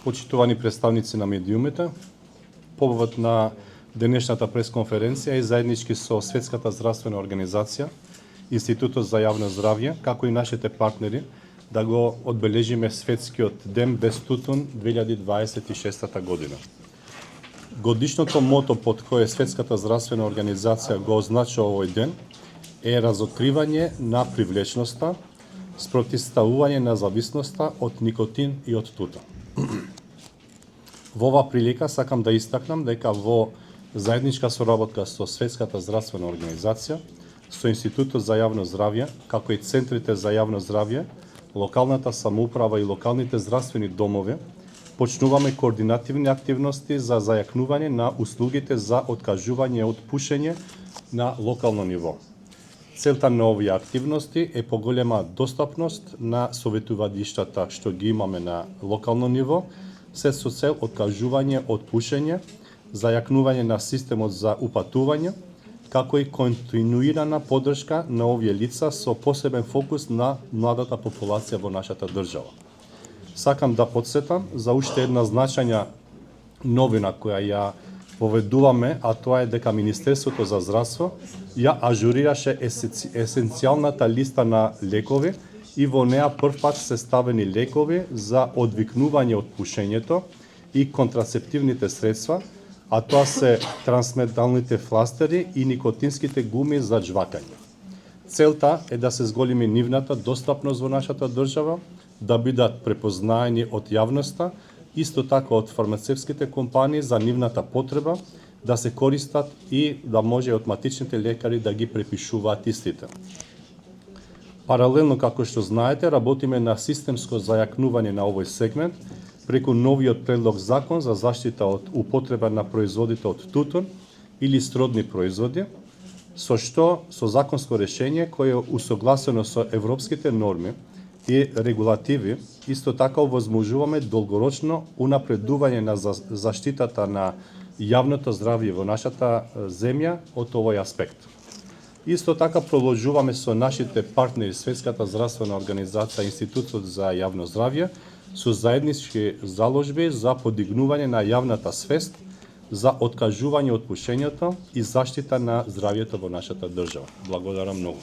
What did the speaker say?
почитувани представници на медиумите, повод на денешната пресконференција и заеднички со Светската здравствена организација, Институтот за јавно здравје, како и нашите партнери, да го одбележиме Светскиот ден без тутун 2026 година. Годишното мото под кое Светската здравствена организација го означува овој ден е разоткривање на привлечноста, спротивставување на зависноста од никотин и од тутун. Во оваа прилика сакам да истакнам дека во заедничка соработка со Светската здравствена организација, со Институтот за јавно здравје, како и центрите за јавно здравје, локалната самоуправа и локалните здравствени домови, почнуваме координативни активности за зајакнување на услугите за откажување од пушење на локално ниво. Целта на овие активности е поголема достапност на советувалиштата што ги имаме на локално ниво, се со цел откажување од пушење, зајакнување на системот за упатување, како и континуирана поддршка на овие лица со посебен фокус на младата популација во нашата држава. Сакам да потсетам за уште една значајна новина која ја поведуваме, а тоа е дека Министерството за здравство ја ажурираше есенцијалната листа на лекови и во неа првпат се ставени лекови за одвикнување од пушењето и контрацептивните средства, а тоа се трансмедалните фластери и никотинските гуми за джвакање. Целта е да се зголеми нивната достапност во нашата држава, да бидат препознаени од јавноста, исто така од фармацевските компании за нивната потреба, да се користат и да може од матичните лекари да ги препишуваат истите. Паралелно, како што знаете, работиме на системско зајакнување на овој сегмент преку новиот предлог закон за заштита од употреба на производите од тутун или сродни производи, со законско решение кое е усогласено со европските норми и регулативи, исто така овозможуваме долгорочно унапредување на заштитата на јавното здравје во нашата земја од овој аспект. Исто така продолжуваме со нашите партнери Светската здравствена организација, Институтот за јавно здравје, со заеднички заложби за подигнување на јавната свест за откажување од пушењето и заштита на здравјето во нашата држава. Благодарам многу.